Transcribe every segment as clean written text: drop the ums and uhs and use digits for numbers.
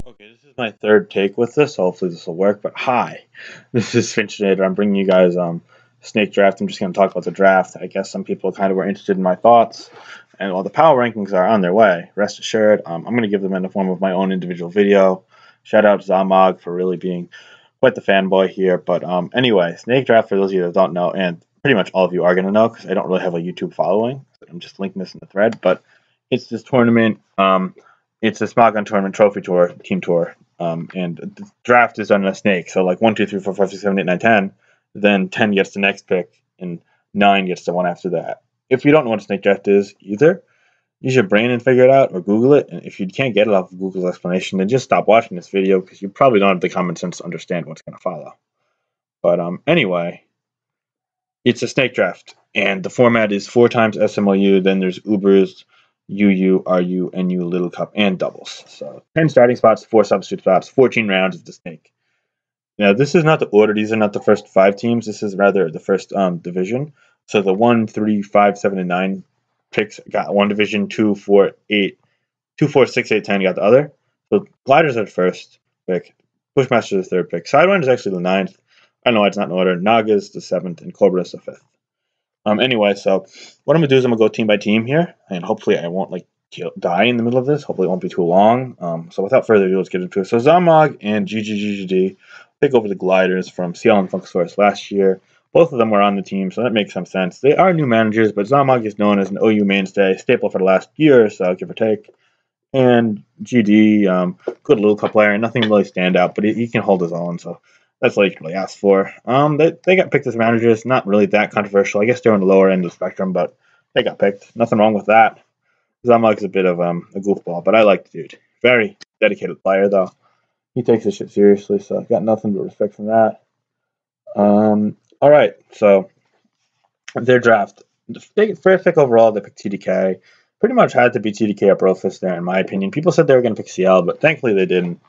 Okay, this is my third take with this. So hopefully this will work. But hi, this is Finchinator. I'm bringing you guys snake draft. I'm just going to talk about the draft. I guess some people kind of were interested in my thoughts, and while the power rankings are on their way, rest assured, I'm going to give them in the form of my own individual video. Shout out Zamog for really being quite the fanboy here. But anyway, snake draft for those of you that don't know, and pretty much all of you are going to know because I don't really have a YouTube following. I'm just linking this in the thread, but it's this tournament. It's a Smogon tournament trophy tour, team tour, and the draft is done in a snake. So like 1, 2, 3, 4, 5, 6, 7, 8, 9, 10. Then 10 gets the next pick, and 9 gets the one after that. If you don't know what a snake draft is either, use your brain and figure it out, or Google it. And if you can't get it off of Google's explanation, then just stop watching this video because you probably don't have the common sense to understand what's going to follow. But anyway, it's a snake draft, and the format is 4 times SMLU. Then there's Ubers, UU, RU, NU, Little Cup, and doubles. So 10 starting spots, 4 substitute spots, 14 rounds of the snake. Now, this is not the order. These are not the first 5 teams. This is rather the first division. So the 1, 3, 5, 7, and 9 picks got one division, 2, 4, 8, 2, 4, 6, 8, 10 got the other. So Gliders are the first pick. Bushmaster is the third pick. Sidewind is actually the ninth. I don't know why it's not in order. Naga is the seventh, and Cobra is the fifth. Anyway, so what I'm gonna do is I'm gonna go team by team here, and hopefully I won't like die in the middle of this. Hopefully it won't be too long. So without further ado, let's get into it. So Zamog and GGGGD take over the Gliders from CL and Funkasaurus last year. Both of them were on the team, so that makes some sense. They are new managers, but Zamog is known as an OU mainstay, staple for the last year or so, give or take. And GD, good little cup player, nothing really stand out, but he can hold his own, so that's all you can really ask for. They got picked as managers, not really that controversial. I guess they're on the lower end of the spectrum, but they got picked. Nothing wrong with that. Zamog's a bit of a goofball, but I like the dude. Very dedicated player, though. He takes this shit seriously, so got nothing but respect from that. All right, so their draft. First pick overall, they picked TDK. Pretty much had to be TDK or Brofist there, in my opinion. People said they were going to pick CL, but thankfully they didn't.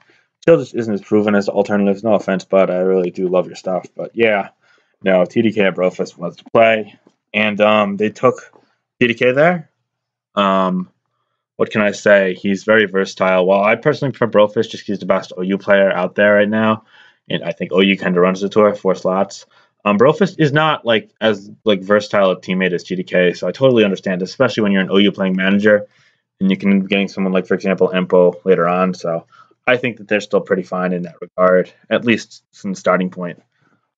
CL just isn't as proven as alternatives. No offense, but I really do love your stuff. But yeah, no, TDK or Brofist was to play, and they took TDK there. What can I say? He's very versatile. Well, I personally prefer Brofist just because he's the best OU player out there right now, and I think OU kind of runs the tour, 4 slots. Brofist is not like as like versatile a teammate as GDK, so I totally understand, especially when you're an OU playing manager, and you can be getting someone like, for example, Empo later on. So I think that they're still pretty fine in that regard, at least from the starting point.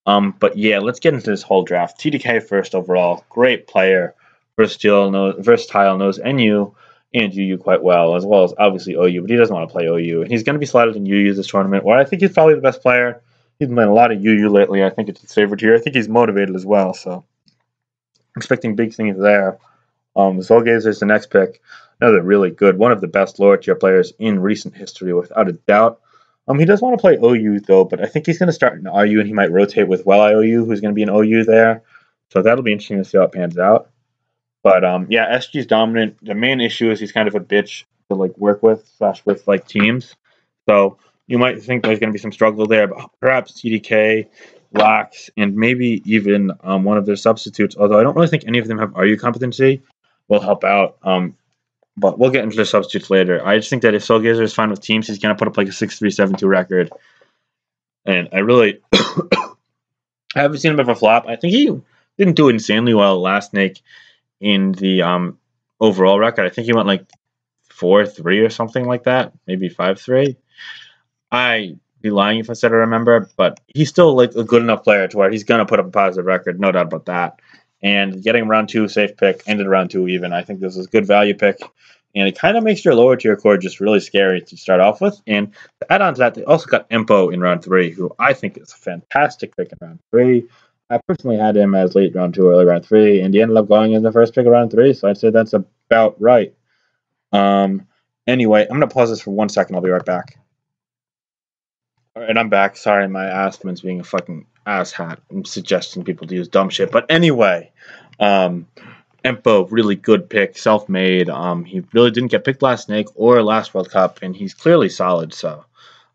But yeah, let's get into this whole draft. TDK first overall, great player, versatile, knows NU and UU quite well as obviously OU, but he doesn't want to play OU. And he's going to be slotted in UU this tournament, where I think he's probably the best player. He's been playing a lot of UU lately. I think it's his favorite here. I think he's motivated as well, so expecting big things there. Solgazer is the next pick. Another really good, one of the best lower tier players in recent history, without a doubt. He does want to play OU though, but I think he's going to start in RU and he might rotate with IOU, who's going to be an OU there. So that'll be interesting to see how it pans out. But yeah, SG's dominant. The main issue is he's kind of a bitch to like work with / with like teams. So you might think there's going to be some struggle there, but perhaps TDK, Lax, and maybe even one of their substitutes. Although I don't really think any of them have RU competency, will help out. But we'll get into the substitutes later. I just think that if Soulgazer is fine with teams, he's going to put up like a 6-3-7-2 record. And I really I haven't seen him ever flop. I think he didn't do insanely well last Snake in the overall record. I think he went like 4-3 or something like that, maybe 5-3. I'd be lying if I said I remember, but he's still like a good enough player to where he's going to put up a positive record, no doubt about that. And getting round 2 safe pick, ended round 2 even. I think this is a good value pick. And it kind of makes your lower tier core just really scary to start off with. And to add on to that, they also got Empo in round 3, who I think is a fantastic pick in round 3. I personally had him as late round 2, early round 3, and he ended up going in the first pick of round 3, so I'd say that's about right. Anyway, I'm going to pause this for 1 second. I'll be right back. All right, I'm back. Sorry, my assman's being a fucking asshat. I'm suggesting people to use dumb shit. But anyway, Empo, really good pick, self-made. He really didn't get picked last Snake or last World Cup, and he's clearly solid. So,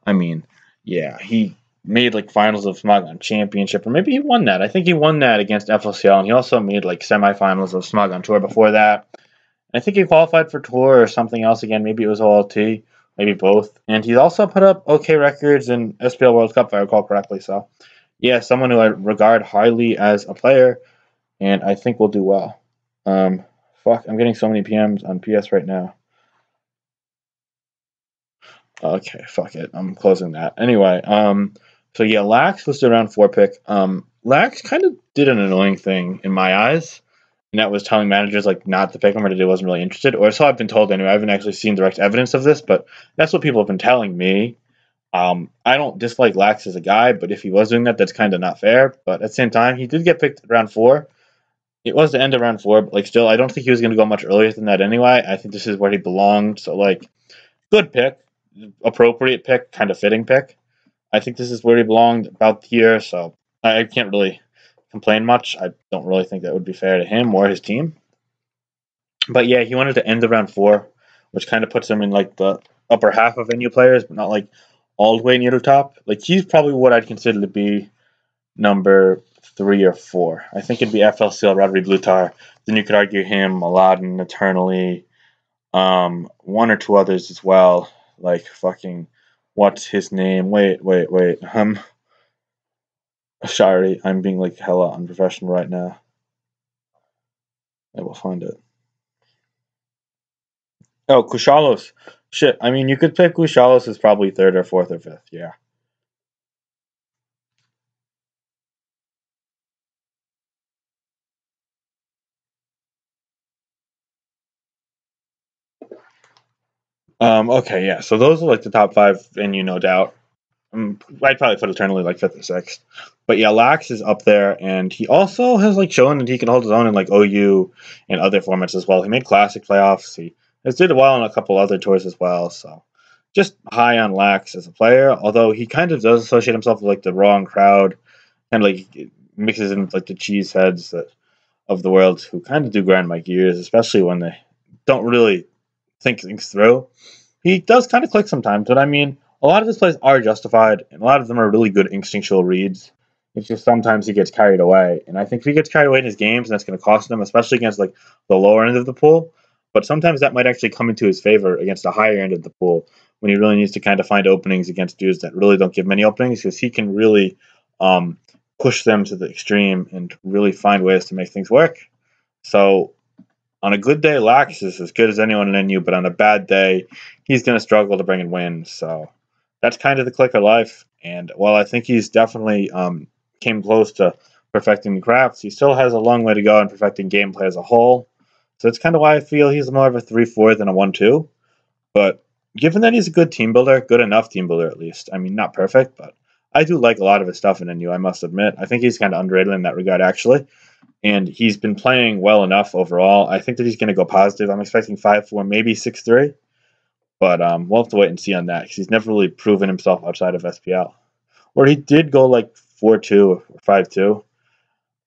I mean, yeah, he made like finals of Smogon Championship, or maybe he won that. I think he won that against FLCL, and he also made like semifinals of Smogon Tour before that. I think he qualified for Tour or something else again. Maybe it was OLT. maybe both. And he's also put up okay records in SPL World Cup, if I recall correctly. So, yeah, someone who I regard highly as a player, and I think will do well. Um, fuck, I'm getting so many PMs on PS right now. Okay, fuck it. I'm closing that. Anyway, so yeah, Lax was the round 4 pick. Lax kind of did an annoying thing in my eyes, and that was telling managers like not to pick him or that he wasn't really interested. Or so I've been told anyway. I haven't actually seen direct evidence of this, but that's what people have been telling me. I don't dislike Lax as a guy, but if he was doing that, that's kind of not fair. But at the same time, he did get picked round 4. It was the end of round 4, but like still, I don't think he was going to go much earlier than that anyway. I think this is where he belonged. So like, good pick, appropriate pick, kind of fitting pick. I think this is where he belonged about here, so I can't really complain much. I don't really think that would be fair to him or his team. But yeah, he wanted to end the round 4, which kind of puts him in like the upper half of NU players, but not like all the way near the top. Like he's probably what I'd consider to be number 3 or 4. I think it'd be FLCL, Rodri Blutar. Then you could argue him, Aladdin, Eternally, one or two others as well. Like fucking, what's his name? Wait. Sorry, I'm being like hella unprofessional right now. I will find it. Oh, Kushalos. Shit, I mean, you could pick Kushalos as probably 3rd or 4th or 5th. Yeah. Okay, yeah. So those are like the top 5, and you no doubt. I'd probably put Eternally like 5th or 6th. But yeah, Lax is up there, and he also has like shown that he can hold his own in like OU and other formats as well. He made Classic playoffs. He has did well on a couple other tours as well. So just high on Lax as a player, although he kind of does associate himself with like the wrong crowd, kind of like mixes in like the cheese heads that of the world who kind of do grind my gears, especially when they don't really think things through. He does kind of click sometimes, but I mean, a lot of his plays are justified, and a lot of them are really good instinctual reads. It's just sometimes he gets carried away, and I think if he gets carried away in his games, that's going to cost him, especially against like the lower end of the pool. But sometimes that might actually come into his favor against the higher end of the pool when he really needs to kind of find openings against dudes that really don't give many openings, because he can really um, push them to the extreme and really find ways to make things work. So on a good day, Lax is as good as anyone in NU, but on a bad day, he's going to struggle to bring in wins. So that's kind of the clicker life. And while I think he's definitely came close to perfecting the crafts, he still has a long way to go in perfecting gameplay as a whole. So that's kind of why I feel he's more of a 3-4 than a 1-2. But given that he's a good team builder, good enough team builder at least, I mean, not perfect, but I do like a lot of his stuff in NU, I must admit. I think he's kind of underrated in that regard, actually, and he's been playing well enough overall. I think that he's going to go positive. I'm expecting 5-4, maybe 6-3, but we'll have to wait and see on that because he's never really proven himself outside of SPL. Or he did go like 4-2 or 5-2.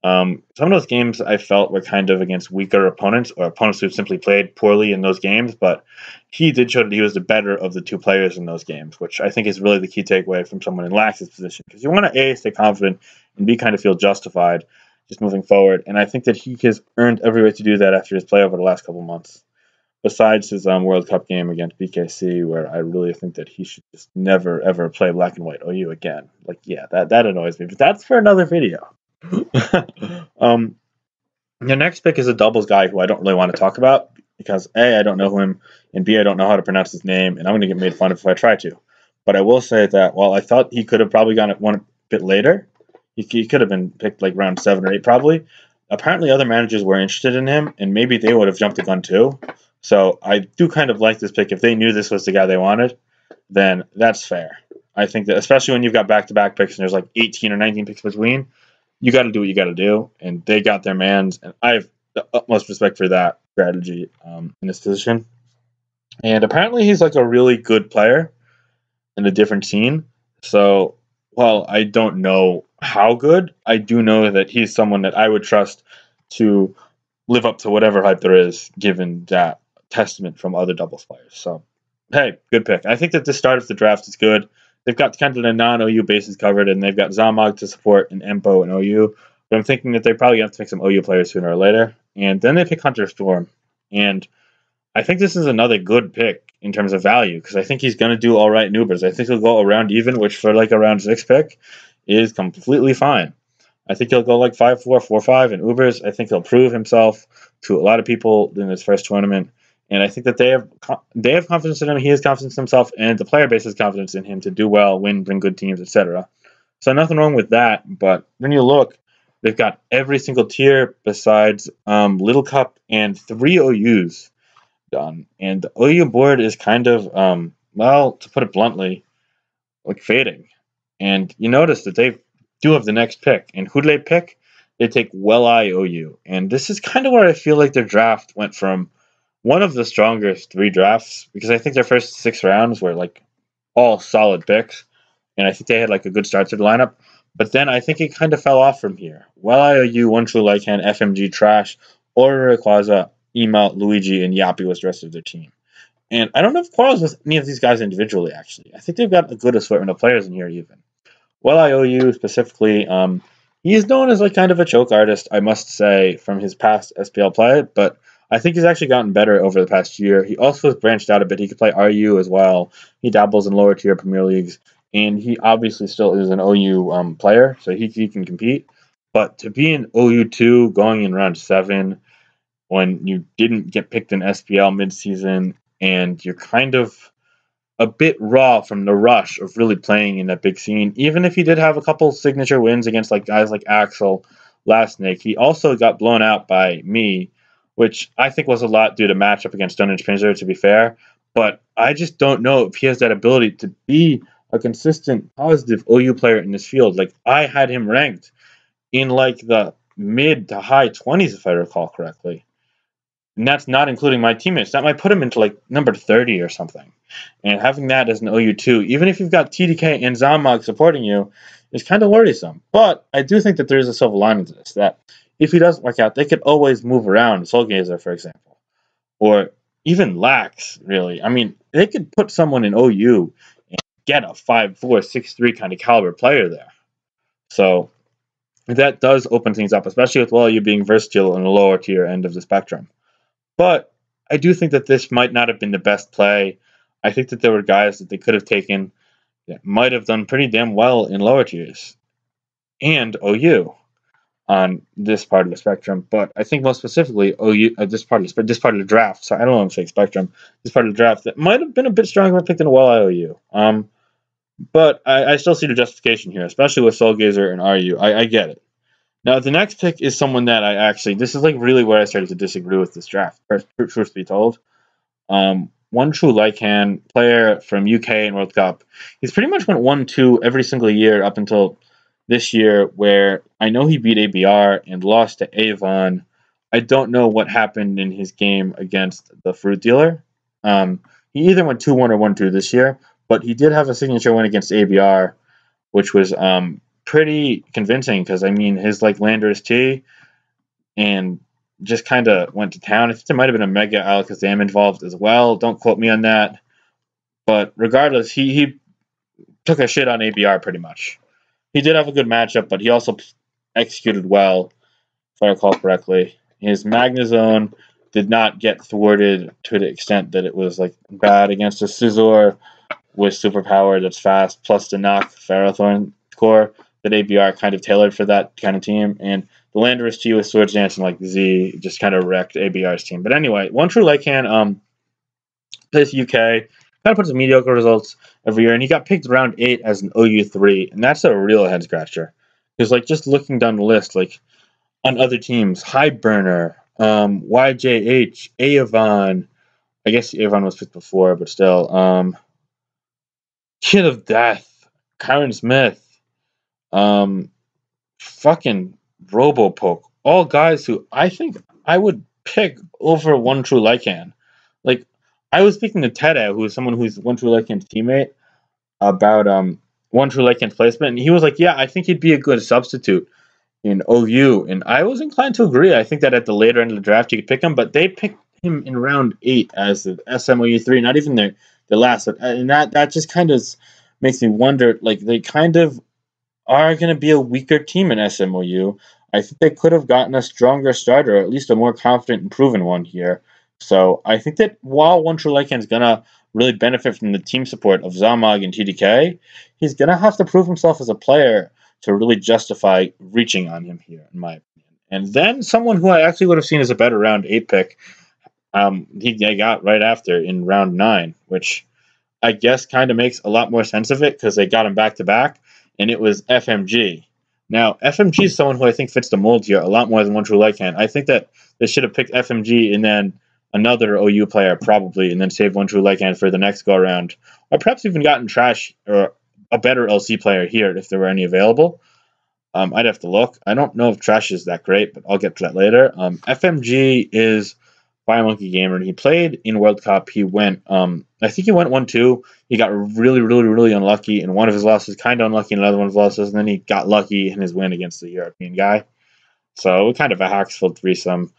Some of those games I felt were kind of against weaker opponents or opponents who simply played poorly in those games, but he did show that he was the better of the two players in those games, which I think is really the key takeaway from someone in Lax's position. Because you want to A, stay confident, and B, kind of feel justified just moving forward. And I think that he has earned every right to do that after his play over the last couple months. Besides his World Cup game against BKC, where I really think that he should just never ever play black and white OU again. Like, yeah, that annoys me, but that's for another video. um, the next pick is a doubles guy who I don't really want to talk about because A, I don't know him, and B, I don't know how to pronounce his name, and I'm going to get made fun of if I try to. But I will say that while I thought he could have probably gone at one a bit later, he could have been picked like round 7 or 8 probably. Apparently, other managers were interested in him, and maybe they would have jumped the gun too. So I do kind of like this pick. If they knew this was the guy they wanted, then that's fair. I think that especially when you've got back-to-back picks and there's like 18 or 19 picks between, you got to do what you got to do, and they got their mans, and I have the utmost respect for that strategy in this position. And apparently, he's like a really good player in a different scene. So while I don't know how good, I do know that he's someone that I would trust to live up to whatever hype there is, given that testament from other doubles players. So, hey, good pick. I think that the start of the draft is good. They've got kind of the non-OU bases covered, and they've got Zamog to support and Empo and OU. But I'm thinking that they're probably going to pick some OU players sooner or later. And then they pick Hunter Storm. And I think this is another good pick in terms of value because I think he's going to do all right in Ubers. I think he'll go around even, which for like a round 6 pick is completely fine. I think he'll go like 5-4, 4-5 in Ubers. I think he'll prove himself to a lot of people in his first tournament. And I think that they have confidence in him. He has confidence in himself, and the player base has confidence in him to do well, win, bring good teams, etc. So nothing wrong with that. But when you look, they've got every single tier besides Little Cup and 3 OUs done. And the OU board is kind of, well, to put it bluntly, like fading. And you notice that they do have the next pick. And who do they pick? They take OU. And this is kind of where I feel like their draft went from one of the strongest 3 drafts because I think their first 6 rounds were like all solid picks. And I think they had like a good start to the lineup. But then I think it kind of fell off from here. IOU, One True Lycan, FMG, Trash, Order, Quaza, Ema, Luigi, and Yappy was the rest of their team. And I don't know if Quarles was any of these guys individually, actually. I think they've got a good assortment of players in here, even. IOU specifically, he is known as like kind of a choke artist, I must say, from his past SPL play, but I think he's actually gotten better over the past year. He also has branched out a bit. He could play RU as well. He dabbles in lower tier Premier Leagues, and he obviously still is an OU player, so he can compete. But to be an OU2 going in round 7 when you didn't get picked in SPL midseason and you're kind of a bit raw from the rush of really playing in that big scene. Even if he did have a couple signature wins against like guys like Axel, Last Snake, he also got blown out by me, which I think was a lot due to matchup against Stonehenge Pinzer, to be fair. But I just don't know if he has that ability to be a consistent, positive OU player in this field. Like I had him ranked in like the mid to high 20s, if I recall correctly. And that's not including my teammates. That might put him into like number 30 or something. And having that as an OU2, even if you've got TDK and Zomog supporting you, is kind of worrisome. But I do think that there is a silver lining to this, that if he doesn't work out, they could always move around Soulgazer, for example. Or even Lax, really. I mean, they could put someone in OU and get a 5'4", 6'3" kind of caliber player there. So that does open things up, especially with you being versatile on the lower tier end of the spectrum. But I do think that this might not have been the best play. I think that there were guys that they could have taken that might have done pretty damn well in lower tiers and OU on this part of the spectrum. But I think most specifically OU this part of the draft. So I don't want to say spectrum. This part of the draft that might have been a bit stronger picked than OU. But I still see the justification here, especially with Soulgazer and RU. I get it. Now, the next pick is someone that this is like really where I started to disagree with this draft, truth be told. One True Lycan, player from UK and World Cup. He's pretty much went 1-2 every single year up until this year, where I know he beat ABR and lost to Avon. I don't know what happened in his game against the fruit dealer. He either went 2-1 or 1-2 this year, but he did have a signature win against ABR, which was pretty convincing because I mean his like Landers T and just kind of went to town. I think there might have been a Mega Alakazam involved as well. Don't quote me on that. But regardless, he took a shit on ABR pretty much. He did have a good matchup, but he also executed well, if I recall correctly. His Magnezone did not get thwarted to the extent that it was like bad against a Scizor with superpower that's fast, plus the knock Ferrothorn core that ABR kind of tailored for that kind of team. And the Landorus G with Swords Dancing like Z just kind of wrecked ABR's team. But anyway, One True Lycan plays UK, kind of puts mediocre results every year, and he got picked round 8 as an OU3, and that's a real head scratcher. Because like just looking down the list, like on other teams, Highburner, YJH, Avon, I guess Avon was picked before, but still, Kid of Death, Kyron Smith, fucking Robopoke, all guys who I think I would pick over One True Lycan. Like, I was speaking to Tede, who is someone who's One True Lycan's teammate, about One True Lycan's placement, and he was like, yeah, I think he'd be a good substitute in OU, and I was inclined to agree. I think that at the later end of the draft you could pick him, but they picked him in round 8 as the SMOU3, not even the last, and that just kind of makes me wonder, like, they kind of are going to be a weaker team in SMOU. I think they could have gotten a stronger starter, or at least a more confident and proven one here. So I think that while One True Lycan is going to really benefit from the team support of Zamog and TDK, he's going to have to prove himself as a player to really justify reaching on him here, in my opinion. And then someone who I actually would have seen as a better round 8 pick, he got right after in round 9, which I guess kind of makes a lot more sense of it because they got him back to back, and it was FMG. Now, FMG is someone who I think fits the mold here a lot more than One True Light can. I think that they should have picked FMG and then another OU player probably, and then saved One True Light can for the next go around, or perhaps even gotten Trash or a better LC player here if there were any available. I'd have to look. I don't know if Trash is that great, but I'll get to that later. FMG is Monkey Gamer. He played in World Cup. He went, I think he went 1-2. He got really, really, really unlucky in one of his losses, kind of unlucky in another one of his losses, and then he got lucky in his win against the European guy. So kind of a Haxfeld threesome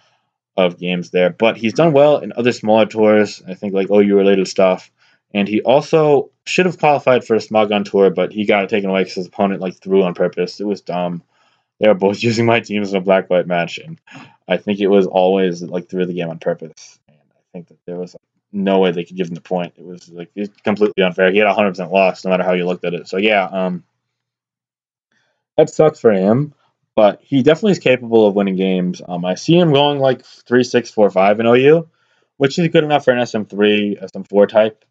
of games there. But he's done well in other smaller tours, I think like OU related stuff. And he also should have qualified for a Smogon tour, but he got it taken away because his opponent like threw on purpose. It was dumb. They were both using my teams in a black-white match, and I think it was always like threw the game on purpose. And I think that there was no way they could give him the point. It was like it's completely unfair. He had 100% loss, no matter how you looked at it. So yeah, that sucks for him. But he definitely is capable of winning games. I see him going like 3-6, 4-5 in OU, which is good enough for an SM3, SM4 type.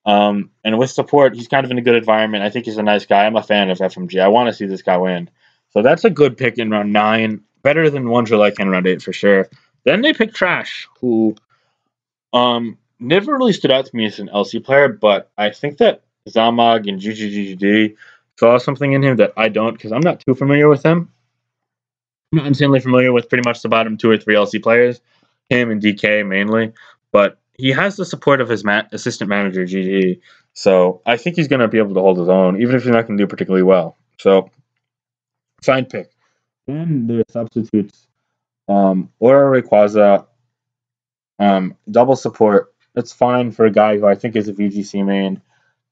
And with support, he's kind of in a good environment. I think he's a nice guy. I'm a fan of FMG. I want to see this guy win. So that's a good pick in round 9. Better than One True Light in round 8 for sure. Then they picked Trash, who never really stood out to me as an LC player, but I think that Zamog and GGGD saw something in him that I don't, because I'm not too familiar with him. I'm not insanely familiar with pretty much the bottom 2 or 3 LC players, him and DK mainly, but he has the support of his assistant manager, GG, so I think he's going to be able to hold his own, even if he's not going to do particularly well. So, fine pick. Then the substitutes, Aura Rayquaza, double support. It's fine for a guy who I think is a VGC main,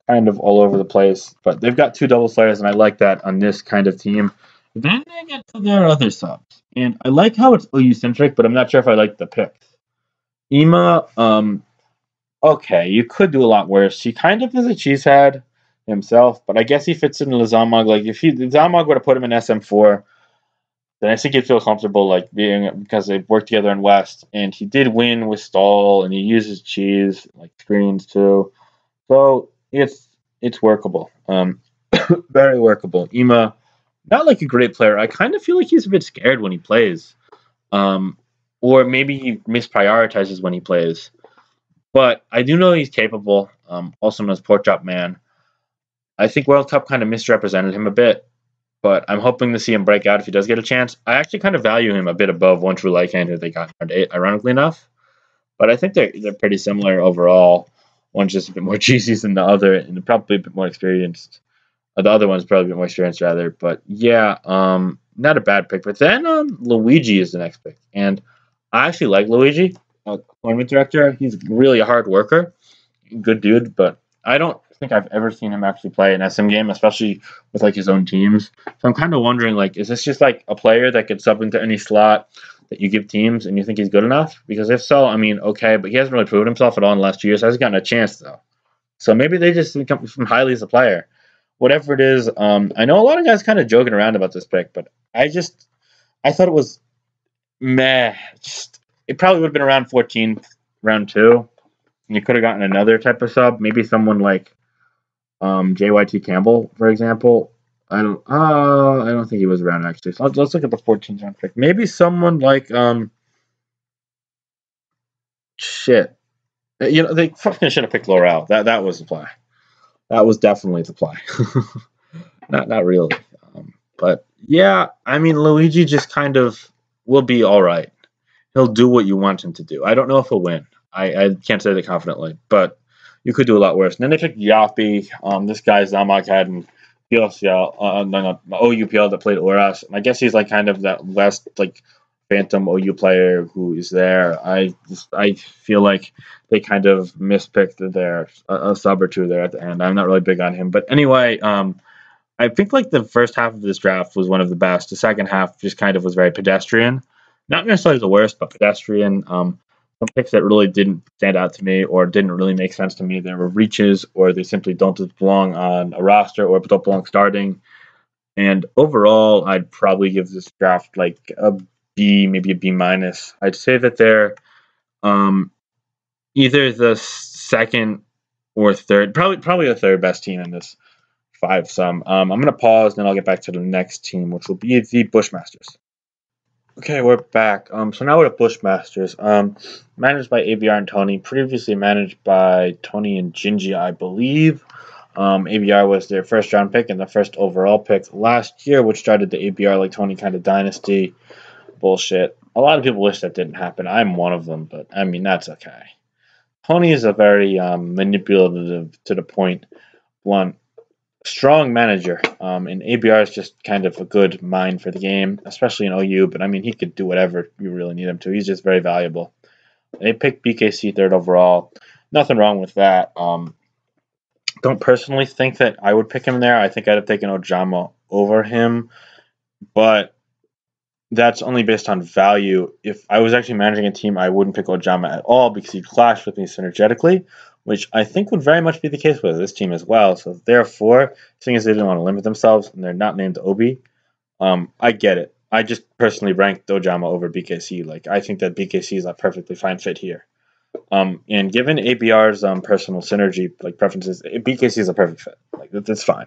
kind of all over the place, but they've got 2 double slayers, and I like that on this kind of team. Then they get to their other subs, and I like how it's OU-centric, but I'm not sure if I like the picks. Ema, okay, you could do a lot worse. He kind of is a cheesehead himself, but I guess he fits in the Zamog. Like, if Zamog would have put him in SM4, then I think he'd feel comfortable, like, being, because they worked together in West, and he did win with Stall, and he uses cheese, like, screens, too. So, it's workable. Very workable. Ema, not like a great player. I kind of feel like he's a bit scared when he plays. Or maybe he misprioritizes when he plays. But I do know he's capable, also known as Pork Chop Man. I think World Cup kind of misrepresented him a bit, but I'm hoping to see him break out if he does get a chance. I actually kind of value him a bit above One True Light who they got in round 8, ironically enough. But I think they're pretty similar overall. One's just a bit more cheesy than the other, and probably a bit more experienced. The other one's probably a bit more experienced, rather. But yeah, not a bad pick. But then Luigi is the next pick. And I actually like Luigi, tournament director. He's really a hard worker. Good dude, but I don't think I've ever seen him actually play an SM game, especially with like his own teams. So I'm kind of wondering, like, is this just like a player that could sub into any slot that you give teams and you think he's good enough? Because if so, I mean, okay, but he hasn't really proven himself at all in the last 2 years. Hasn't gotten a chance though. So maybe they just think from highly as a player. Whatever it is, I know a lot of guys kind of joking around about this pick, but I thought it was meh. It probably would have been around 14th, round 2. And you could have gotten another type of sub, maybe someone like JYT Campbell, for example. I don't think he was around actually. So let's look at the 14th round pick. Maybe someone like shit. They fucking should have picked Laurel. That was the play. That was definitely the play. not really. But yeah, I mean, Luigi just kind of will be all right. He'll do what you want him to do. I don't know if he'll win. I can't say that confidently, but you could do a lot worse. And then they picked Yappy. This guy Zamok had in PLCL, OUPL that played Oras. I guess he's like kind of that West like phantom OU player who is there. I feel like they kind of mispicked their a sub or two there at the end. I'm not really big on him, but anyway, I think like the first half of this draft was one of the best. The second half just kind of was very pedestrian. Not necessarily the worst, but pedestrian. Some some picks that really didn't stand out to me or didn't really make sense to me. There were reaches, or they simply don't belong on a roster or don't belong starting. And overall, I'd probably give this draft like a B, maybe a B minus. I'd say that they're um, either the second or third, probably the third best team in this five sum. I'm gonna pause, then I'll get back to the next team, which will be the Bushmasters. Okay, we're back. So now we're at Bushmasters. Managed by ABR and Tony, previously managed by Tony and Gingy, I believe. ABR was their first round pick and the first overall pick last year, which started the ABR like Tony kind of dynasty bullshit. A lot of people wish that didn't happen. I'm one of them, but I mean, that's okay. Tony is a very manipulative, to the point, blunt, strong manager. And ABR is just kind of a good mind for the game, especially in OU. But I mean, he could do whatever you really need him to. He's just very valuable. They picked BKC third overall. Nothing wrong with that. Don't personally think that I would pick him there. I think I'd have taken Ojama over him, but that's only based on value. If I was actually managing a team, I wouldn't pick Ojama at all because he'd clash with me synergetically, which I think would very much be the case with this team as well. So therefore, seeing as they didn't want to limit themselves and they're not named Obi, I get it. I just personally ranked Ojama over BKC. Like, I think that BKC is a perfectly fine fit here. And given ABR's personal synergy like preferences, BKC is a perfect fit. Like, that's fine.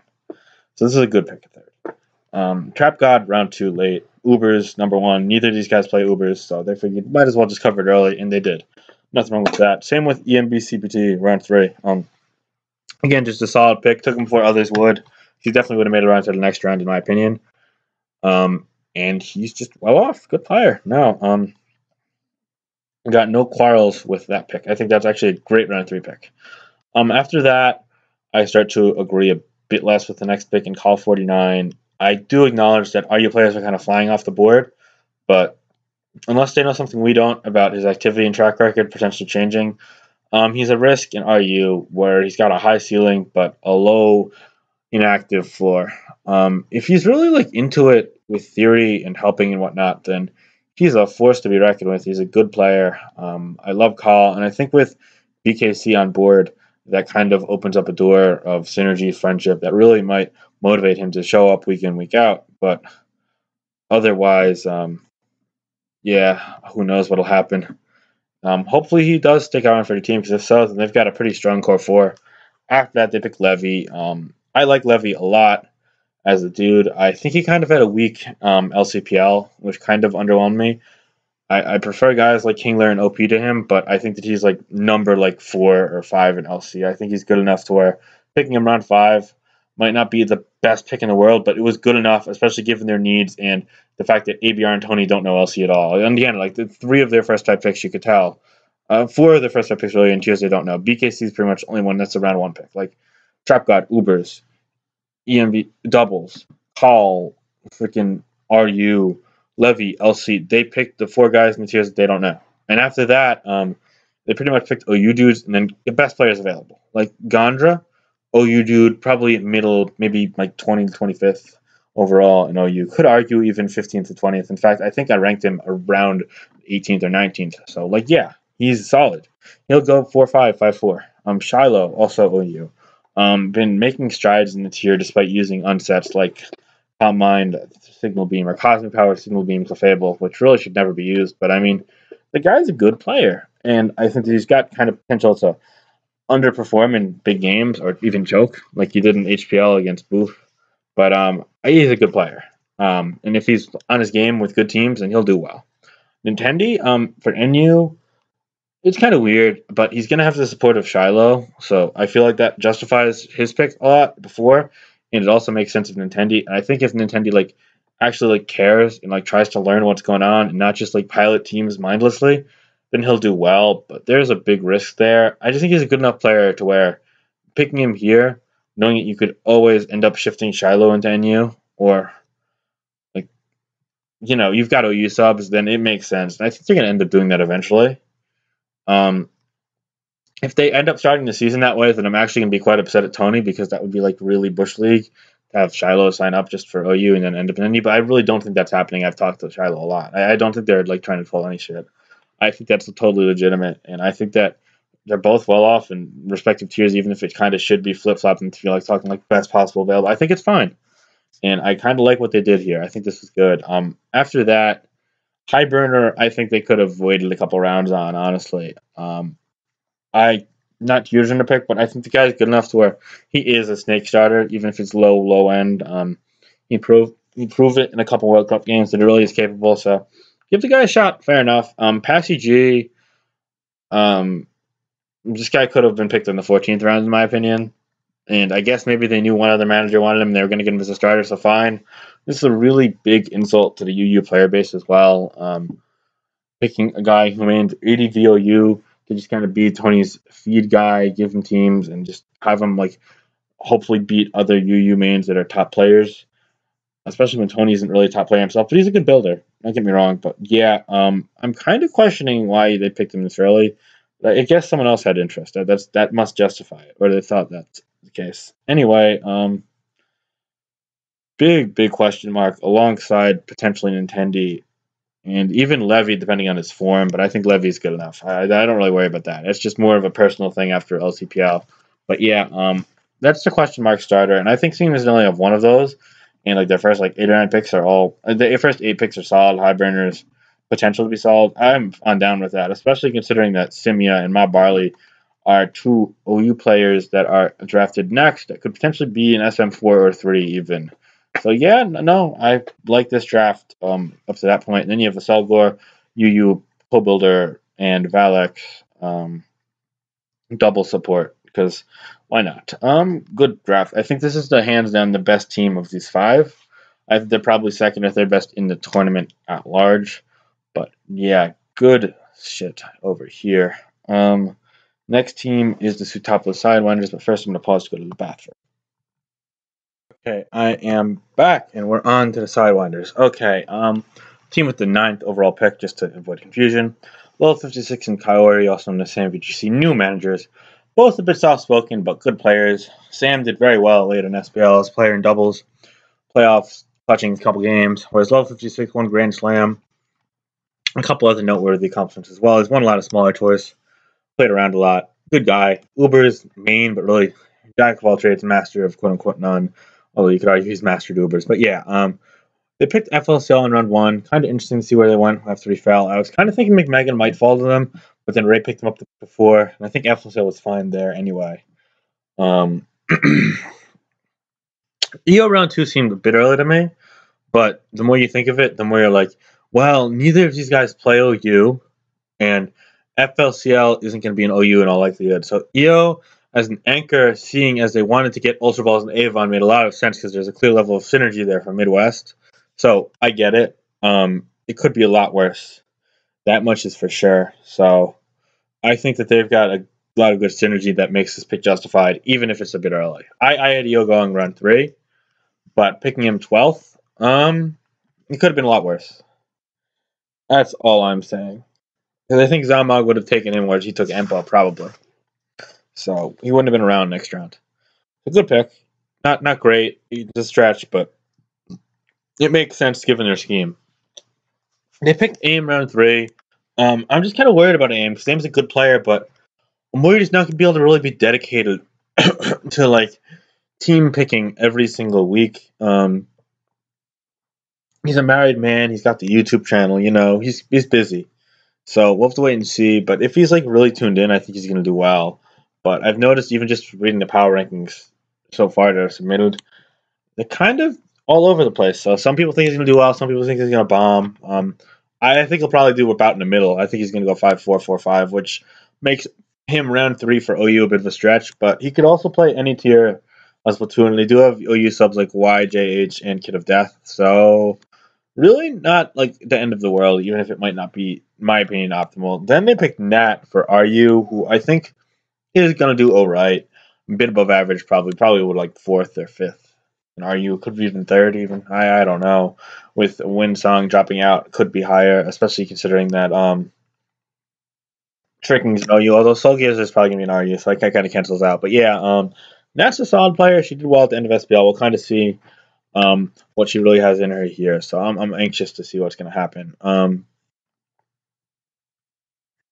So this is a good pick at third. Trap God, round 2 late. Ubers, number 1. Neither of these guys play Ubers, so they figured might as well just cover it early, and they did. Nothing wrong with that. Same with EMB CPT, round 3. Again, just a solid pick. Took him before others would. He definitely would have made it around to the next round, in my opinion. And he's just well off. Good player. No, got no quarrels with that pick. I think that's actually a great round 3 pick. After that, I start to agree a bit less with the next pick in Call 49. I do acknowledge that RU players are kind of flying off the board, but unless they know something we don't about his activity and track record potentially changing, he's a risk in RU where he's got a high ceiling but a low inactive floor. If he's really like into it with theory and helping and whatnot, then he's a force to be reckoned with. He's a good player. I love Call, and I think with BKC on board, that kind of opens up a door of synergy, friendship that really might motivate him to show up week in, week out. But otherwise, yeah, who knows what'll happen. Hopefully he does stick around for the team, because if so, then they've got a pretty strong core 4. After that, they pick Levy. I like Levy a lot as a dude. I think he kind of had a weak LCPL, which kind of underwhelmed me. I prefer guys like Kingler and OP to him, but I think that he's like number like 4 or 5 in LC. I think he's good enough to where picking him round 5 might not be the best pick in the world, but it was good enough, especially given their needs and the fact that ABR and Tony don't know LC at all. And again, like the 3 of their first type picks, you could tell. 4 of their first type picks really, and 2 they don't know. BKC is pretty much the only one that's a round 1 pick. Like Trap God, Ubers, EMV doubles, Call, freaking RU, Levy, LC. They picked the 4 guys in the tiers that they don't know. And after that, they pretty much picked OU dudes and then the best players available. Like Gondra, OU dude, probably middle, maybe like 20 to 25th overall in OU. Could argue even 15th to 20th. In fact, I think I ranked him around 18th or 19th. So, like, yeah, he's solid. He'll go 4-5, 5-4. Shiloh, also OU. Been making strides in the tier despite using unsets like Calm Mind, Signal Beam, or Cosmic Power, Signal Beam, Clefable, which really should never be used. But I mean, the guy's a good player, and I think that he's got kind of potential to underperform in big games or even choke like he did in HPL against Booth. But he's a good player. And if he's on his game with good teams, then he'll do well. Nintendi, for NU, it's kind of weird, but he's going to have the support of Shiloh, so I feel like that justifies his pick a lot before, and it also makes sense of Nintendi. And I think if Nintendi like actually like cares and like tries to learn what's going on and not just like pilot teams mindlessly, then he'll do well. But there's a big risk there. I just think he's a good enough player to where picking him here, knowing that you could always end up shifting Shiloh into NU, or like you've got OU subs, then it makes sense. And I think they're going to end up doing that eventually. If they end up starting the season that way, then I'm actually going to be quite upset at Tony, because that would be like really Bush League to have Shiloh sign up just for OU and then end up in NU. But I really don't think that's happening. I've talked to Shiloh a lot. I don't think they're like trying to pull any shit. I think that's totally legitimate, and I think that they're both well off in respective tiers, even if it kind of should be flip flopped and feel like talking like best possible available. I think it's fine, and I kind of like what they did here. I think this is good. After that, High Burner, I think they could have waited a couple rounds on, honestly. I not using the pick, but I think the guy's good enough to where he is a snake starter, even if it's low end. He proved it in a couple World Cup games that he really is capable. So give the guy a shot. Fair enough. Passy G, um, this guy could have been picked in the 14th round, in my opinion. And I guess maybe they knew one other manager wanted him and they were going to get him as a starter, so fine. This is a really big insult to the UU player base as well. Picking a guy who made 80 VOU to just kind of be Tony's feed guy, give him teams, and just have him like hopefully beat other UU mains that are top players. Especially when Tony isn't really a top player himself, but he's a good builder. Don't get me wrong, but yeah, I'm kind of questioning why they picked him this early. I guess someone else had interest. That must justify it, or they thought that's the case. Anyway, big question mark alongside potentially Nintendi and even Levy, depending on his form, but I think Levy's good enough. I don't really worry about that. It's just more of a personal thing after LCPL. But yeah, that's the question mark starter, and I think seeing as they only have one of those, and like their first like 8 or 9 picks are all the first 8 picks are solid, high burners, potential to be solid. I'm on down with that, especially considering that Simia and Ma Barley are two OU players that are drafted next that could potentially be an SM4 or 3 even. So yeah, no, I like this draft up to that point. And then you have the Selgor, UU, Builder, and Valex double support because why not? Good draft. I think this is the hands down the best team of these 5. I think they're probably second or third best in the tournament at large. But yeah, good shit over here. Next team is the Sutopolis Sidewinders, but first I'm gonna pause to go to the bathroom. Okay, I am back, and we're on to the Sidewinders. Okay, team with the 9th overall pick, just to avoid confusion. Lowell 56 and Kaori, also known as Sam VGC, new managers. Both a bit soft-spoken, but good players. Sam did very well late in SPL as player in doubles, playoffs, clutching a couple games, whereas Lowell 56 won Grand Slam. A couple other noteworthy accomplishments as well. He's won a lot of smaller tours, played around a lot. Good guy. Uber's main, but really jack of all trades, master of quote unquote none. Although you could argue he's mastered Ubers. But yeah, they picked FLCL in round 1. Kind of interesting to see where they went after he fell. I was kind of thinking McMegan might fall to them, but then Ray picked him up before, and I think FLCL was fine there anyway. EO round 2 seemed a bit early to me, but the more you think of it, the more you're like, well, neither of these guys play OU, and FLCL isn't going to be an OU in all likelihood. So EO as an anchor, seeing as they wanted to get Ultra Balls and Avon, made a lot of sense because there's a clear level of synergy there from Midwest. So I get it. It could be a lot worse. That much is for sure. So I think that they've got a lot of good synergy that makes this pick justified, even if it's a bit early. I had EO going round 3, but picking him 12th, it could have been a lot worse. That's all I'm saying. Because I think Zamog would have taken him, whereas he took Empa probably. So he wouldn't have been around next round. A good pick. Not great. It's a stretch, but it makes sense given their scheme. They picked AIM round 3. I'm just kind of worried about AIM because AIM's a good player, but I'm worried he's not going to be able to really be dedicated to like team picking every single week. He's a married man. He's got the YouTube channel. He's busy. So we'll have to wait and see. But if he's like really tuned in, I think he's going to do well. But I've noticed even just reading the power rankings so far that are submitted, they're kind of all over the place. So some people think he's going to do well. Some people think he's going to bomb. I think he'll probably do about in the middle. I think he's going to go 5-4, 4-5, which makes him round 3 for OU a bit of a stretch. But he could also play any tier of Splatoon. They do have OU subs like YJH and Kid of Death. So really not like the end of the world, even if it might not be, in my opinion, optimal. Then they picked Nat for RU, who I think is going to do all right. A bit above average, probably would like 4th or 5th. And RU could be even 3rd, even. I don't know. With Winsong dropping out, could be higher, especially considering that Tricking's an OU, although Soul Gears is probably going to be an RU, so that kind of cancels out. But yeah, Nat's a solid player. She did well at the end of SPL. We'll kind of see what she really has in her here. So I'm anxious to see what's going to happen.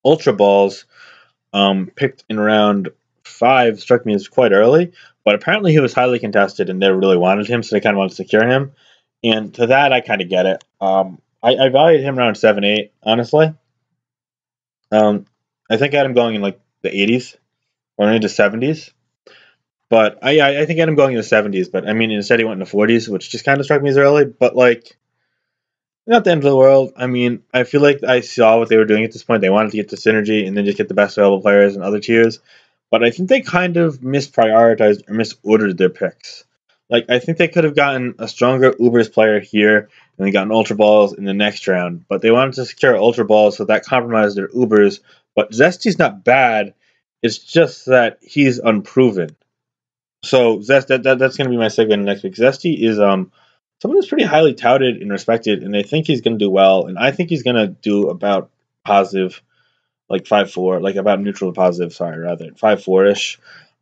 Ultra Balls, picked in round 5, struck me as quite early, but apparently he was highly contested and they really wanted him, so they kind of wanted to secure him. And to that, I kind of get it. I valued him around 7, 8, honestly. Um, I think I had him going in like the 80s or into 70s. But I think I had him going in the 70s. But I mean, instead he went in the 40s, which just kind of struck me as early. But like, not the end of the world. I mean, I feel like I saw what they were doing at this point. They wanted to get the synergy and then just get the best available players in other tiers. But I think they kind of misprioritized or misordered their picks. Like, I think they could have gotten a stronger Ubers player here and then gotten Ultra Balls in the next round. But they wanted to secure Ultra Balls, so that compromised their Ubers. But Zesty's not bad. It's just that he's unproven. So that's going to be my segment next week. Zesty is someone who's pretty highly touted and respected, and they think he's going to do well, and I think he's going to do about positive, like 5-4, like about neutral to positive. Sorry, rather 5-4 ish.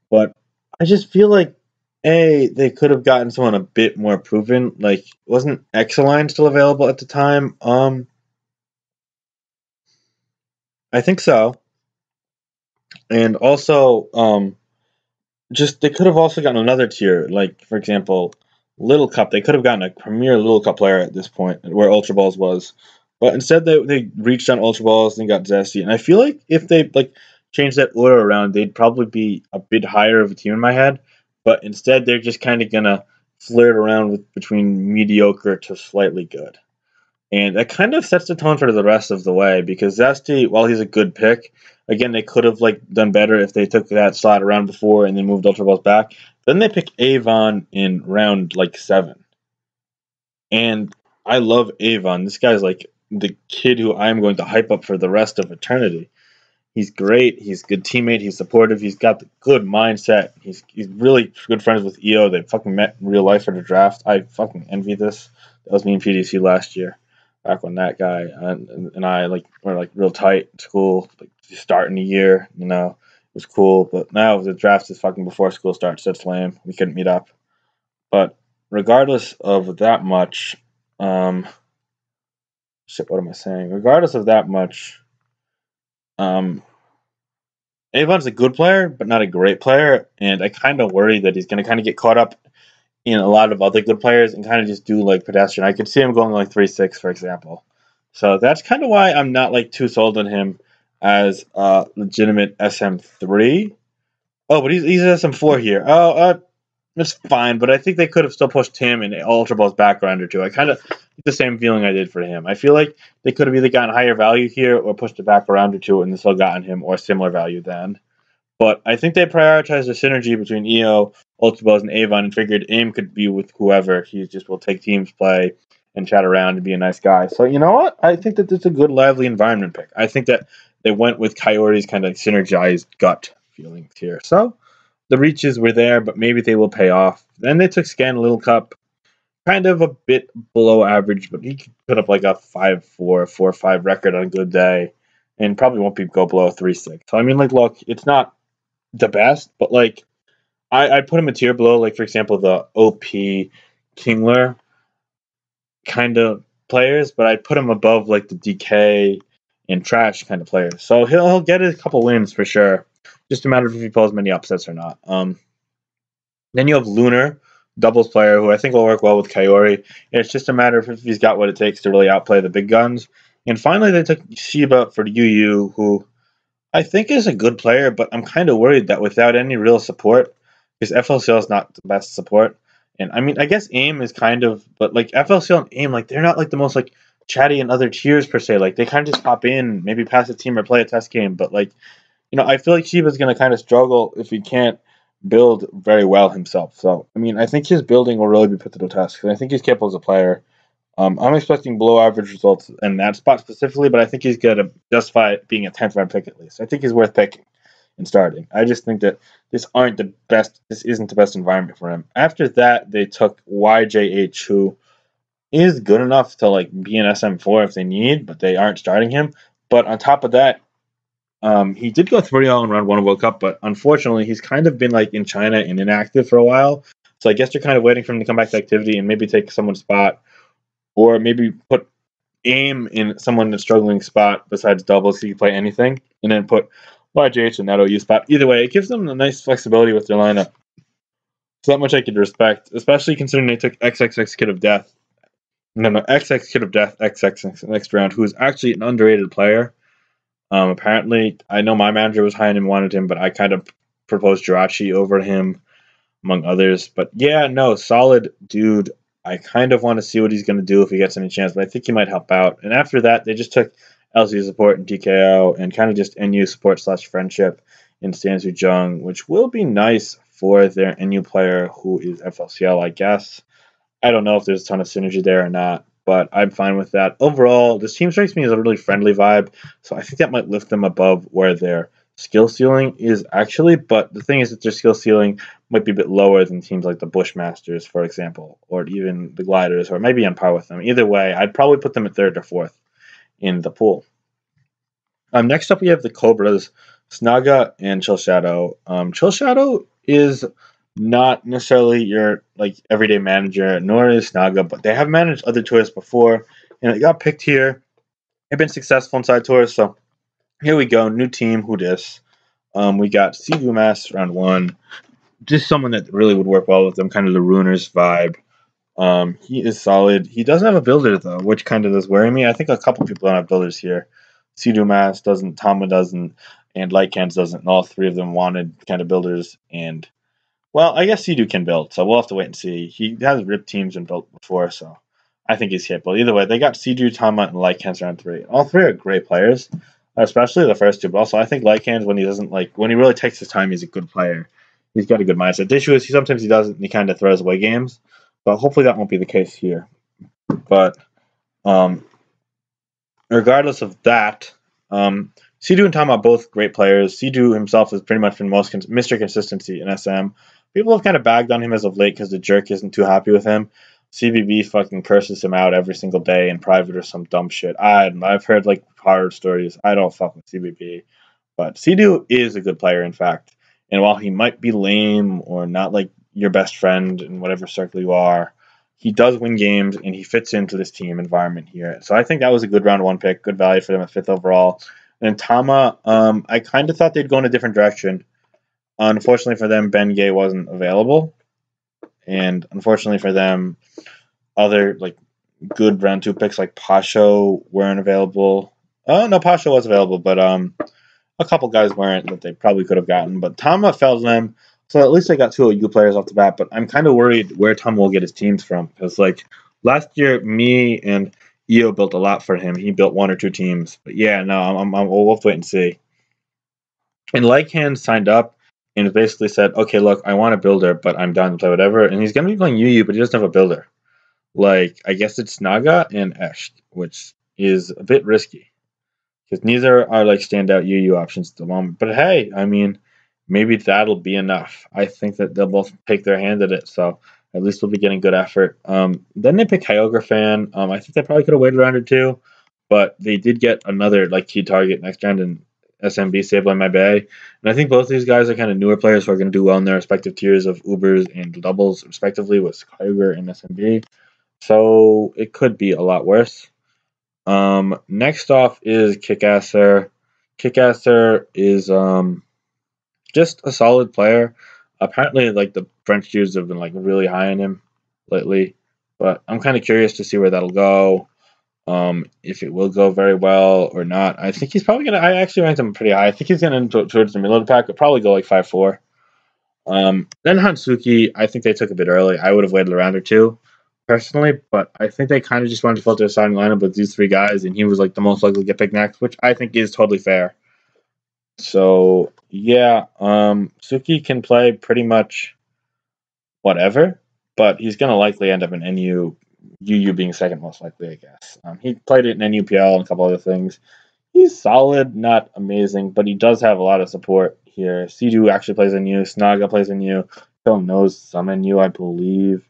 But I just feel like they could have gotten someone a bit more proven. Like, wasn't Exaline still available at the time? I think so, and also just they could have also gotten another tier, like for example, Little Cup. They could have gotten a premier Little Cup player at this point, where Ultra Balls was, but instead they reached on Ultra Balls and got Zesty. And I feel like if they like changed that order around, they'd probably be a bit higher of a team in my head. But instead, they're just kind of gonna flirt around with between mediocre to slightly good. And that kind of sets the tone for the rest of the way because Zesty, while he's a good pick, again they could have like done better if they took that slot around before and then moved Ultra Balls back. Then they pick Avon in round like 7. And I love Avon. This guy's like the kid who I'm going to hype up for the rest of eternity. He's great. He's a good teammate. He's supportive. He's got the good mindset. He's really good friends with EO. They fucking met in real life for the draft. I fucking envy this. That was me in PDC last year, back when that guy and I like were like real tight at school, like starting the year. It was cool. But now the draft is fucking before school starts. That's lame. We couldn't meet up. But regardless of that much, um, shit. What am I saying? Regardless of that much, um, Avon's a good player, but not a great player, and I kind of worry that he's going to kind of get caught up in a lot of other good players and kind of just do like pedestrian. I could see him going like 3-6, for example. So that's kind of why I'm not like too sold on him as a legitimate SM3. Oh, but he's SM4 here. Oh, it's fine, but I think they could have still pushed him in Ultra Ball's background or two. I kind of the same feeling I did for him. I feel like they could have either gotten higher value here or pushed it back around or two and still gotten him or similar value then. But I think they prioritized the synergy between EO, Ultra Balls, and Avon and figured AIM could be with whoever. He just will take teams play and chat around and be a nice guy. So you know what? I think that it's a good, lively environment pick. I think that they went with Coyote's kind of synergized gut feelings here. So the reaches were there, but maybe they will pay off. Then they took Scan Little Cup, kind of a bit below average, but he could put up like a 5-4, 4-5 record on a good day, and probably won't go below 3-6. So I mean, like, look, it's not the best, but like I put him a tier below, like for example, the OP Kingler kind of players, but I put him above like the DK and Trash kind of players. So he'll get a couple wins for sure. Just a matter of if he pulls many upsets or not. Then you have Lunar, doubles player, who I think will work well with Coyote. It's just a matter of if he's got what it takes to really outplay the big guns. And finally, they took Shiba for UU, who I think is a good player, but I'm kind of worried that without any real support, because FLCL is not the best support. And I mean, I guess AIM is kind of, but like FLCL and AIM, like they're not like the most like chatty in other tiers per se. Like they kind of just hop in, maybe pass a team or play a test game. But like, I feel like Shiba's going to kind of struggle if he can't build very well himself. So, I mean, I think his building will really be put to the test. And I think he's capable as a player. I'm expecting below average results in that spot specifically, but I think he's going to justify being a 10th round pick at least. I think he's worth picking and starting. I just think that this isn't the best environment for him. After that, they took YJH, who is good enough to like be an SM4 if they need, but they aren't starting him. But on top of that, he did go 3-0 in round 1 of World Cup, but unfortunately, he's kind of been like in China and inactive for a while. So I guess they're kind of waiting for him to come back to activity and maybe take someone's spot, or maybe put aim in someone in a struggling spot besides doubles, so you can play anything, and then put YJH in that OU spot. Either way, it gives them a nice flexibility with their lineup. So that much I could respect, especially considering they took XXX Kid of Death. No, XX Kid of Death, XX next round, who is actually an underrated player. Apparently, I know my manager was high and wanted him, but I kind of proposed Jirachi over him, among others. But yeah, no, solid dude. I kind of want to see what he's going to do if he gets any chance, but I think he might help out. And after that, they just took LC support and TKO and kind of just NU support / friendship in Stansu Jung, which will be nice for their NU player who is FLCL, I guess. I don't know if there's a ton of synergy there or not, but I'm fine with that. Overall, this team strikes me as a really friendly vibe, so I think that might lift them above where their skill ceiling is actually. But the thing is that their skill ceiling might be a bit lower than teams like the Bushmasters, for example, or even the Gliders, or maybe on par with them. Either way, I'd probably put them at third or fourth in the pool. Next up, we have the Cobras, Snaga and Chill Shadow. Chill Shadow is not necessarily your like everyday manager, nor is Snaga, but they have managed other tours before, and it got picked here. They've been successful inside tours, so here we go. New team, who dis? We got Sigu Mass round one. Just someone that really would work well with them, kind of the Runers vibe. He is solid. He doesn't have a builder though, which kind of does worry me. I think a couple people don't have builders here. Sidu Mass doesn't, Tama doesn't, and Lightcans doesn't. And all three of them wanted kind of builders. And well, I guess Sidu can build, so we'll have to wait and see. He has ripped teams and built before, so I think he's capable. Either way, they got Sidu, Tama, and Lightcans round three. All three are great players, especially the first two. But also, I think Lightcans, when he doesn't when he really takes his time, he's a good player. He's got a good mindset. The issue is sometimes he doesn't, and he kind of throws away games. But hopefully that won't be the case here. But regardless of that, Sidu and Tama are both great players. Sidu himself has pretty much been Mr. Consistency in SM. People have kind of bagged on him as of late because the jerk isn't too happy with him. CBB fucking curses him out every single day in private or some dumb shit. I've heard like horror stories. I don't fuck with CBB. But Sidu is a good player, in fact. And while he might be lame or not like your best friend in whatever circle you are, he does win games and he fits into this team environment here. So I think that was a good round one pick, good value for them at fifth overall. And Tama, I kind of thought they'd go in a different direction. Unfortunately for them, Ben Gay wasn't available. And unfortunately for them, other like good round two picks like Pasho weren't available. Oh no, Pasho was available, but a couple guys weren't that they probably could have gotten. But Tama fell to them, so at least they got two OU players off the bat. But I'm kind of worried where Tama will get his teams from because like last year, me and EO built a lot for him. He built one or two teams. But yeah, no, we'll have to wait and see. And Lycan signed up and basically said, okay, look, I want a builder, but I'm down to play whatever. And he's going to be playing UU, but he doesn't have a builder. Like, I guess it's Naga and Esht, which is a bit risky. Because neither are, like, standout UU options at the moment. But hey, I mean, maybe that'll be enough. I think that they'll both take their hand at it, so at least we'll be getting good effort. Then they pick Kyogre Fan. I think they probably could have waited around or two, but they did get another, like, key target next round in SMB, Sableye My Bay. And I think both these guys are kind of newer players who are going to do well in their respective tiers of Ubers and doubles, respectively, with Kyogre and SMB. So it could be a lot worse. Next off is Kickasser. Kickasser is just a solid player. Apparently, like the French dudes have been like really high on him lately, but I'm kind of curious to see where that'll go. If it will go very well or not. I think he's probably gonna. I actually ranked him pretty high. I think he's gonna towards the middle of the pack. But probably go like 5-4. Then Hansuki, I think they took a bit early. I would have waited a round or two, personally, but I think they kind of just wanted to filter a starting lineup with these three guys, and he was like the most likely to get picked next, which I think is totally fair. So yeah, Suki can play pretty much whatever, but he's gonna likely end up in NU, UU being second most likely, I guess. He played it in NUPL and a couple other things. He's solid, not amazing, but he does have a lot of support here. Sidu actually plays in U. Snaga plays in U. Phil knows some in U, I believe.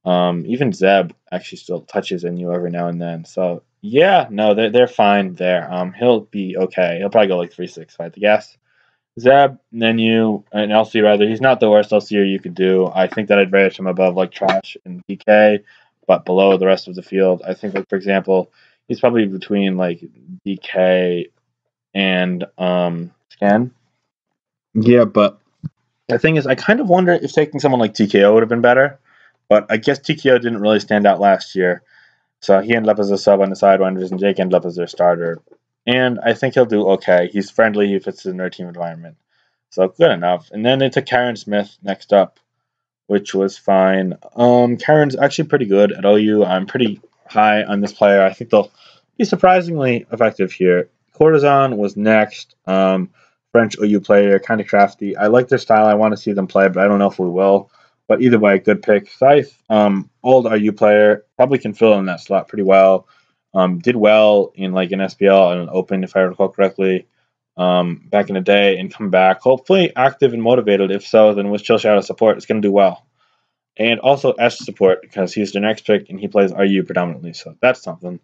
Even Zeb actually still touches in U every now and then. So yeah, no, they're fine there. He'll be okay. He'll probably go like 3-6, if I had to guess. Zeb, Nenu, and LC rather. He's not the worst LCer you could do. I think that I'd rate him above like Trash and DK, but below the rest of the field. I think, like for example, He's probably between like DK and Scan. Yeah, but the thing is, I kind of wonder if taking someone like TKO would have been better. But I guess TKO didn't really stand out last year. So he ended up as a sub on the Sidewinders, and Jake ended up as their starter. And I think he'll do okay. He's friendly, he fits in their team environment. So good enough. And then they took Karen Smith next up, which was fine. Karen's actually pretty good at OU. I'm pretty high on this player. I think they'll be surprisingly effective here. Courtesan was next. French OU player, kind of crafty. I like their style. I want to see them play, but I don't know if we will. But either way, good pick. Scythe, old OU player, probably can fill in that slot pretty well. Did well in like an SPL and an Open, if I recall correctly, back in the day, and come back. Hopefully active and motivated. If so, then with Chill Shadow support, it's going to do well. And also S support because he's the next pick and he plays RU predominantly, so that's something.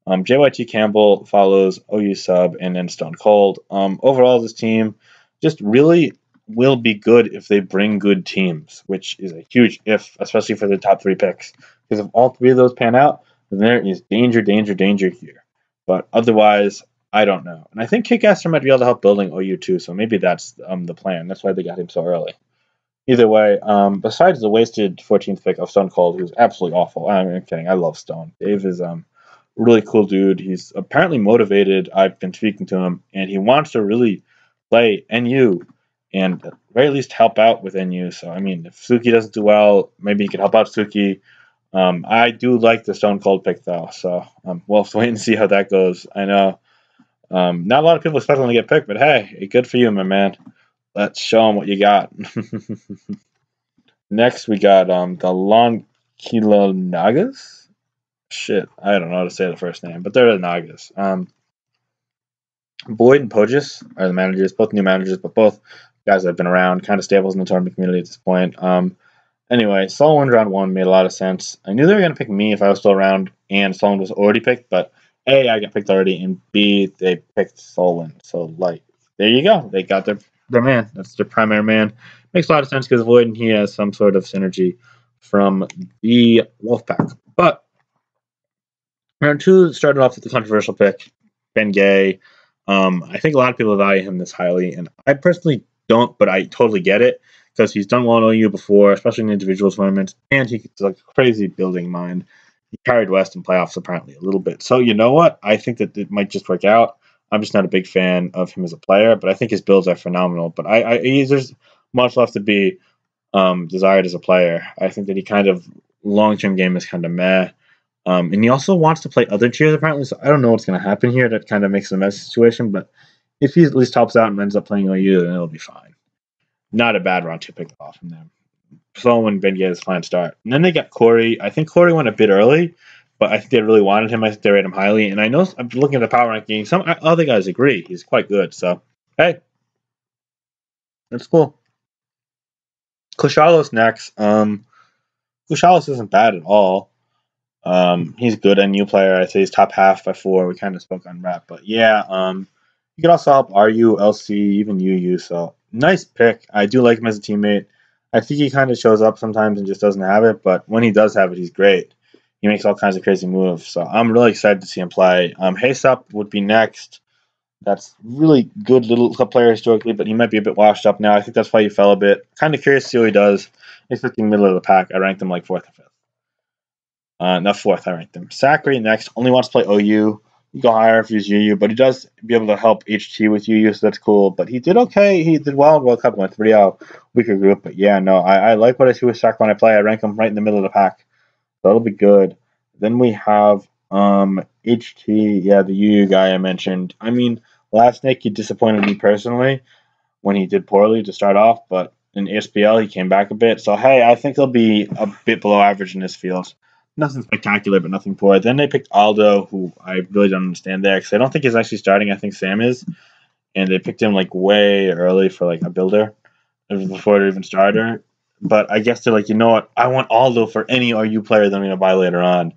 JYT Campbell follows OU sub and then Stone Cold. Overall, this team just really will be good if they bring good teams, which is a huge if, especially for the top three picks. Because if all three of those pan out, then there is danger, danger, danger here. But otherwise, I don't know. And I think Kickaster might be able to help building OU too, so maybe that's the plan. That's why they got him so early. Either way, besides the wasted 14th pick of Stone Cold, who's absolutely awful. I'm kidding. I love Stone. Dave is really cool dude. He's apparently motivated. I've been speaking to him, and he wants to really play NU and at very least help out with NU. So, I mean, if Suki doesn't do well, maybe he can help out Suki. I do like the Stone Cold pick, though. So, we'll have to wait and see how that goes. I know not a lot of people expect him to get picked, but hey, good for you, my man. Let's show him what you got. Next, we got the Nagas. Shit, I don't know how to say the first name, but they're the Nagas. Boyd and Pogis are the managers, both new managers, but both guys that have been around, kind of staples in the tournament community at this point. Anyway, Solon round one made a lot of sense. I knew they were going to pick me if I was still around, and Solon was already picked, but A, I got picked already, and B, they picked Solon. So, like, there you go. They got their man. That's their primary man. Makes a lot of sense because Void and he has some sort of synergy from the Wolfpack. But round two started off with the controversial pick, Ben Gay. I think a lot of people value him this highly, and I personally don't, but I totally get it because he's done well in OU before, especially in individual tournaments, and he's like a crazy building mind. He carried West in playoffs apparently a little bit. So you know what? I think that it might just work out. I'm just not a big fan of him as a player, but I think his builds are phenomenal. But there's much left to be desired as a player. I think that he kind of long-term game is kind of meh. And he also wants to play other tiers apparently, so I don't know what's going to happen here. That kind of makes it a messy situation, but if he at least helps out and ends up playing OU, then it'll be fine. Not a bad round two pick off from them. So when Ben gets his fine start. And then they got Corey. I think Corey went a bit early, but I think they really wanted him. I think they rate him highly. And I know I'm looking at the power ranking. Some other guys agree. He's quite good. So, hey, that's cool. Kushalos next. Kushalos isn't bad at all. He's good and new player. I'd say he's top half by 4. We kind of spoke on rap, but yeah. You could also help RU, LC, even UU. So nice pick. I do like him as a teammate. I think he kind of shows up sometimes and just doesn't have it, but when he does have it, he's great. He makes all kinds of crazy moves. So I'm really excited to see him play. Haysup would be next. That's really good little player historically, but he might be a bit washed up now. I think that's why he fell a bit. Kind of curious to see what he does. He's in middle of the pack. I ranked him like 4th or 5th. Not 4th, I ranked him. Zachary next. Only wants to play OU. You go higher if he's UU, but he does be able to help HT with UU, so that's cool. But he did okay. He did well in World Cup. Went 3-0, weaker group. But yeah, no, I like what I see with Zach when I play. I rank him right in the middle of the pack. So that'll be good. Then we have HT, yeah, the UU guy I mentioned. I mean, last Nick, he disappointed me personally when he did poorly to start off, but in SPL, he came back a bit. So, hey, I think he'll be a bit below average in this field. Nothing spectacular, but nothing poor. Then they picked Aldo, who I really don't understand there, because I don't think he's actually starting. I think Sam is. And they picked him, like, way early for, like, a builder before they're even starter. But I guess they're like, you know what? I want Aldo for any RU player that I'm going to buy later on.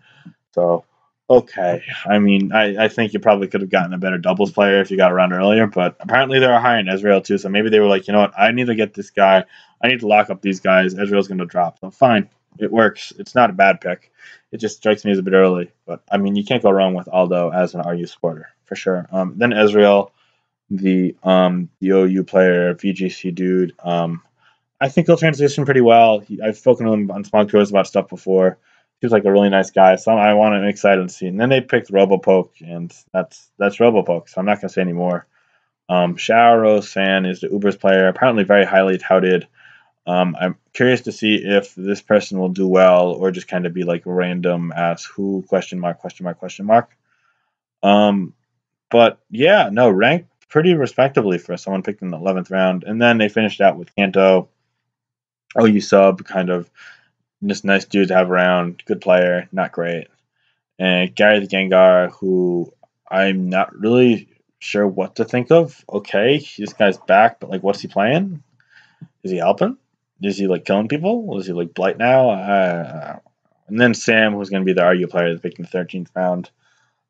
So, okay. I mean, I think you probably could have gotten a better doubles player if you got around earlier, but apparently they were high in Ezreal too, so maybe they were like, you know what? I need to get this guy. I need to lock up these guys. Ezreal's going to drop. So, fine. it works. It's not a bad pick. It just strikes me as a bit early, but I mean, you can't go wrong with Aldo as an RU supporter for sure. Then Ezreal, the OU player, VGC dude. I think he'll transition pretty well. I've spoken to him on Smog Tours about stuff before. He was like a really nice guy, so I'm excited to see. And then they picked Robopoke, and that's Robopoke. So I'm not gonna say any more. Shao San is the Ubers player, apparently very highly touted. I'm curious to see if this person will do well or just kind of be like random as who question mark question mark question mark. Um, but yeah, no, ranked pretty respectably for someone picked in the 11th round, and then they finished out with Kanto. OU sub, kind of just nice dude to have around, good player, not great. And Gary the Gengar, who I'm not really sure what to think of. Okay, this guy's back, but like, what's he playing? Is he helping? Is he like killing people? Is he like Blight now? And then Sam, who's going to be the RU player that's picking the 13th round,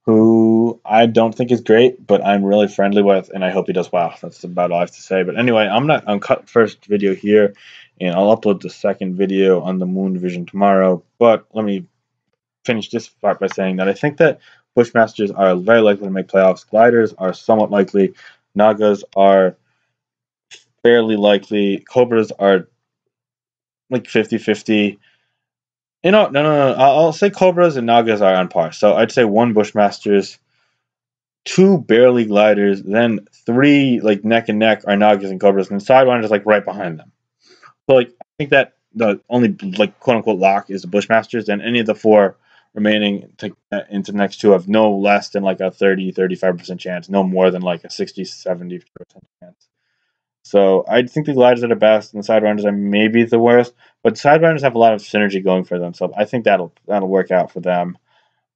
who I don't think is great, but I'm really friendly with, and I hope he does well. That's about all I have to say. But anyway, I'm cut first video here, and I'll upload the second video on the Moon Division tomorrow. But let me finish this part by saying that I think that Bushmasters are very likely to make playoffs. Gliders are somewhat likely. Nagas are fairly likely. Cobras are like 50-50. No. I'll say Cobras and Nagas are on par. So I'd say one Bushmasters, two barely Gliders, then three like neck and neck are Nagas and Cobras, and Sidewinders like right behind them. So like I think that the only like quote unquote lock is the Bushmasters, and any of the four remaining into the next two have no less than like a 30-35% chance, no more than like a 60-70% chance. So I think the gliders are the best, and the sidewinders are maybe the worst. But sidewinders have a lot of synergy going for them, so I think that'll work out for them.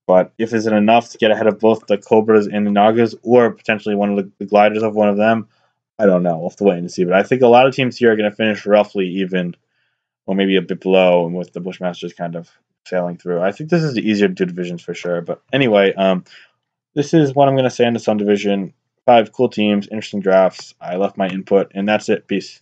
But if is it enough to get ahead of both the Cobras and the Nagas, or potentially one of the gliders of one of them, I don't know. We'll have to wait and see. But I think a lot of teams here are going to finish roughly even, or maybe a bit below, and with the Bushmasters kind of sailing through. I think this is the easier of two divisions for sure. But anyway, this is what I'm going to say on the Sun Division. 5 cool teams, interesting drafts. I left my input, and that's it. Peace.